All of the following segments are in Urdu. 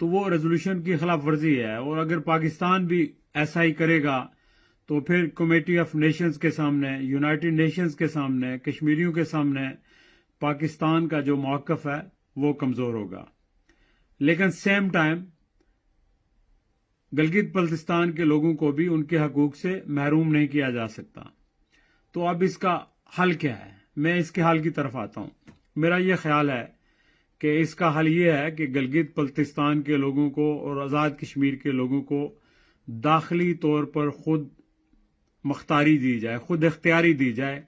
تو وہ ریزولوشن کی خلاف ورزی ہے، اور اگر پاکستان بھی ایسا ہی کرے گا تو پھر کمیٹی آف نیشنز کے سامنے، یونائٹڈ نیشنز کے سامنے، کشمیریوں کے سامنے پاکستان کا جو موقف ہے وہ کمزور ہوگا۔ لیکن سیم ٹائم گلگت بلتستان کے لوگوں کو بھی ان کے حقوق سے محروم نہیں کیا جا سکتا۔ تو اب اس کا حل کیا ہے؟ میں اس کے حل کی طرف آتا ہوں۔ میرا یہ خیال ہے کہ اس کا حل یہ ہے کہ گلگت بلتستان کے لوگوں کو اور آزاد کشمیر کے لوگوں کو داخلی طور پر خود مختاری دی جائے، خود اختیاری دی جائے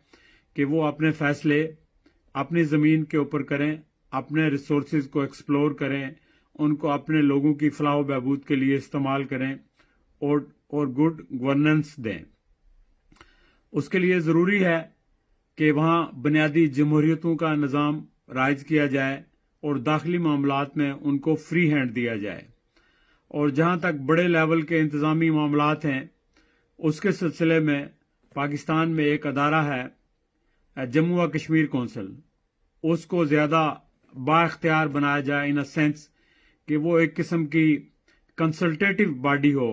کہ وہ اپنے فیصلے اپنی زمین کے اوپر کریں، اپنے ریسورسز کو ایکسپلور کریں، ان کو اپنے لوگوں کی فلاح و بہبود کے لیے استعمال کریں اور گڈ گورننس دیں۔ اس کے لیے ضروری ہے کہ وہاں بنیادی جمہوریتوں کا نظام رائج کیا جائے اور داخلی معاملات میں ان کو فری ہینڈ دیا جائے، اور جہاں تک بڑے لیول کے انتظامی معاملات ہیں اس کے سلسلے میں پاکستان میں ایک ادارہ ہے جموں و کشمیر کونسل، اس کو زیادہ با اختیار بنایا جائے، ان سینس کہ وہ ایک قسم کی کنسلٹیٹو باڈی ہو،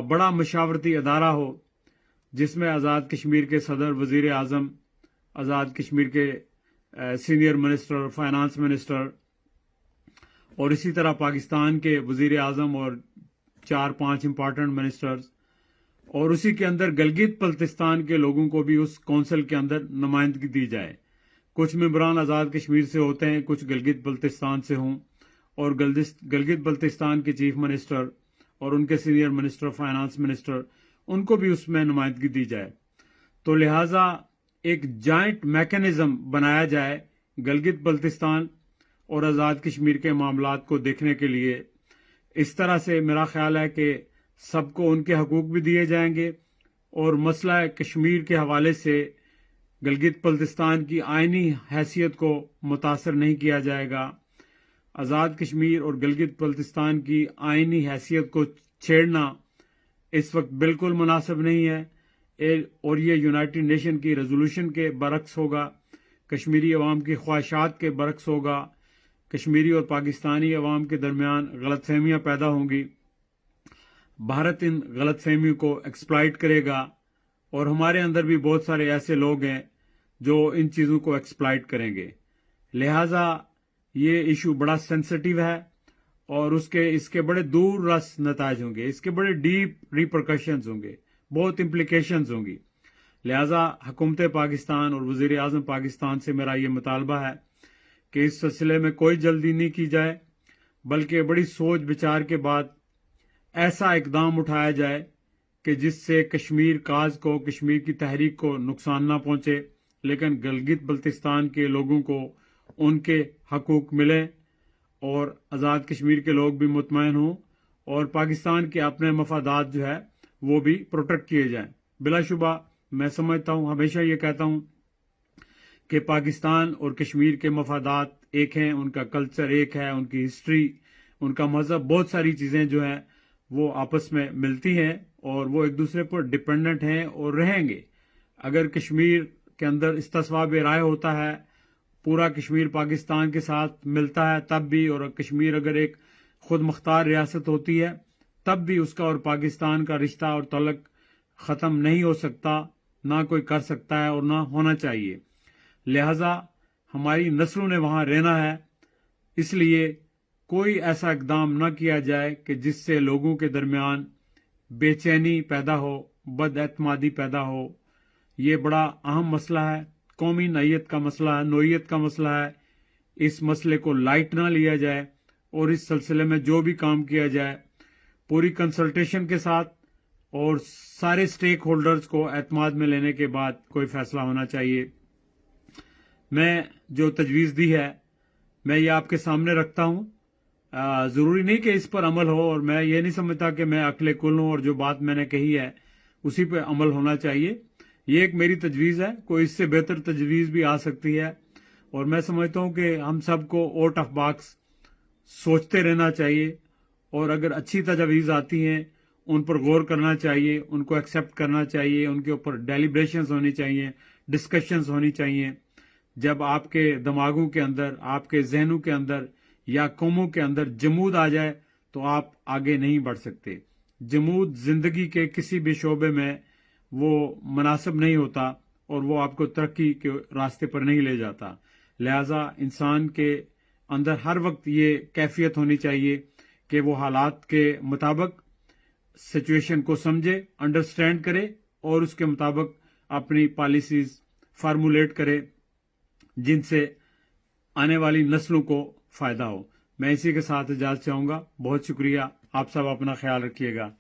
بڑا مشاورتی ادارہ ہو، جس میں آزاد کشمیر کے صدر، وزیر اعظم، آزاد کشمیر کے سینئر منسٹر، فائنانس منسٹر، اور اسی طرح پاکستان کے وزیر اعظم اور 4-5 امپارٹنٹ منسٹرز، اور اسی کے اندر گلگت بلتستان کے لوگوں کو بھی اس کونسل کے اندر نمائندگی دی جائے۔ کچھ ممبران آزاد کشمیر سے ہوتے ہیں، کچھ گلگت بلتستان سے ہوں، اور گلگت بلتستان کے چیف منسٹر اور ان کے سینئر منسٹر، فائنانس منسٹر، ان کو بھی اس میں نمائندگی دی جائے۔ تو لہٰذا ایک جائنٹ میکینزم بنایا جائے گلگت بلتستان اور آزاد کشمیر کے معاملات کو دیکھنے کے لیے۔ اس طرح سے میرا خیال ہے کہ سب کو ان کے حقوق بھی دیے جائیں گے، اور مسئلہ کشمیر کے حوالے سے گلگت بلتستان کی آئینی حیثیت کو متاثر نہیں کیا جائے گا۔ آزاد کشمیر اور گلگت بلتستان کی آئینی حیثیت کو چھیڑنا اس وقت بالکل مناسب نہیں ہے، اور یہ یونائٹڈ نیشن کی ریزولوشن کے برعکس ہوگا، کشمیری عوام کی خواہشات کے برعکس ہوگا، کشمیری اور پاکستانی عوام کے درمیان غلط فہمیاں پیدا ہوں گی، بھارت ان غلط فہمیوں کو ایکسپلائٹ کرے گا، اور ہمارے اندر بھی بہت سارے ایسے لوگ ہیں جو ان چیزوں کو ایکسپلائٹ کریں گے۔ لہٰذا یہ ایشو بڑا سینسٹیو ہے، اور اس کے بڑے دور رس نتائج ہوں گے، اس کے بڑے ڈیپ ریپرکشنز ہوں گے، بہت امپلیکیشنز ہوں گی۔ لہٰذا حکومت پاکستان اور وزیر اعظم پاکستان سے میرا یہ مطالبہ ہے کہ اس سلسلے میں کوئی جلدی نہیں کی جائے، بلکہ بڑی سوچ بچار کے بعد ایسا اقدام اٹھایا جائے کہ جس سے کشمیر کاز کو، کشمیر کی تحریک کو نقصان نہ پہنچے، لیکن گلگت بلتستان کے لوگوں کو ان کے حقوق ملیں، اور آزاد کشمیر کے لوگ بھی مطمئن ہوں، اور پاکستان کے اپنے مفادات جو ہے وہ بھی پروٹیکٹ کیے جائیں۔ بلا شبہ میں سمجھتا ہوں، ہمیشہ یہ کہتا ہوں کہ پاکستان اور کشمیر کے مفادات ایک ہیں، ان کا کلچر ایک ہے، ان کی ہسٹری، ان کا مذہب، بہت ساری چیزیں جو ہیں وہ آپس میں ملتی ہیں، اور وہ ایک دوسرے پر ڈپینڈنٹ ہیں اور رہیں گے۔ اگر کشمیر کے اندر استصواب رائے ہوتا ہے، پورا کشمیر پاکستان کے ساتھ ملتا ہے تب بھی، اور کشمیر اگر ایک خود مختار ریاست ہوتی ہے تب بھی اس کا اور پاکستان کا رشتہ اور تعلق ختم نہیں ہو سکتا، نہ کوئی کر سکتا ہے اور نہ ہونا چاہیے۔ لہذا ہماری نسلوں نے وہاں رہنا ہے، اس لیے کوئی ایسا اقدام نہ کیا جائے کہ جس سے لوگوں کے درمیان بے چینی پیدا ہو، بد اعتمادی پیدا ہو۔ یہ بڑا اہم مسئلہ ہے، قومی نوعیت کا مسئلہ ہے، نوعیت کا مسئلہ ہے۔ اس مسئلے کو لائٹ نہ لیا جائے، اور اس سلسلے میں جو بھی کام کیا جائے پوری کنسلٹیشن کے ساتھ اور سارے سٹیک ہولڈرز کو اعتماد میں لینے کے بعد کوئی فیصلہ ہونا چاہیے۔ میں جو تجویز دی ہے میں یہ آپ کے سامنے رکھتا ہوں۔ ضروری نہیں کہ اس پر عمل ہو، اور میں یہ نہیں سمجھتا کہ میں عقل کل ہوں اور جو بات میں نے کہی ہے اسی پہ عمل ہونا چاہیے۔ یہ ایک میری تجویز ہے، کوئی اس سے بہتر تجویز بھی آ سکتی ہے، اور میں سمجھتا ہوں کہ ہم سب کو آؤٹ آف باکس سوچتے رہنا چاہیے، اور اگر اچھی تجاویز آتی ہیں ان پر غور کرنا چاہیے، ان کو ایکسیپٹ کرنا چاہیے، ان کے اوپر ڈیلیبریشنز ہونی چاہیے، ڈسکشنز ہونی چاہیے۔ جب آپ کے دماغوں کے اندر، آپ کے ذہنوں کے اندر یا قوموں کے اندر جمود آ جائے تو آپ آگے نہیں بڑھ سکتے۔ جمود زندگی کے کسی بھی شعبے میں وہ مناسب نہیں ہوتا اور وہ آپ کو ترقی کے راستے پر نہیں لے جاتا۔ لہذا انسان کے اندر ہر وقت یہ کیفیت ہونی چاہیے کہ وہ حالات کے مطابق سچویشن کو سمجھے، انڈرسٹینڈ کرے اور اس کے مطابق اپنی پالیسیز فارمولیٹ کرے جن سے آنے والی نسلوں کو فائدہ ہو۔ میں اسی کے ساتھ اجازت چاہوں گا۔ بہت شکریہ، آپ سب اپنا خیال رکھیے گا۔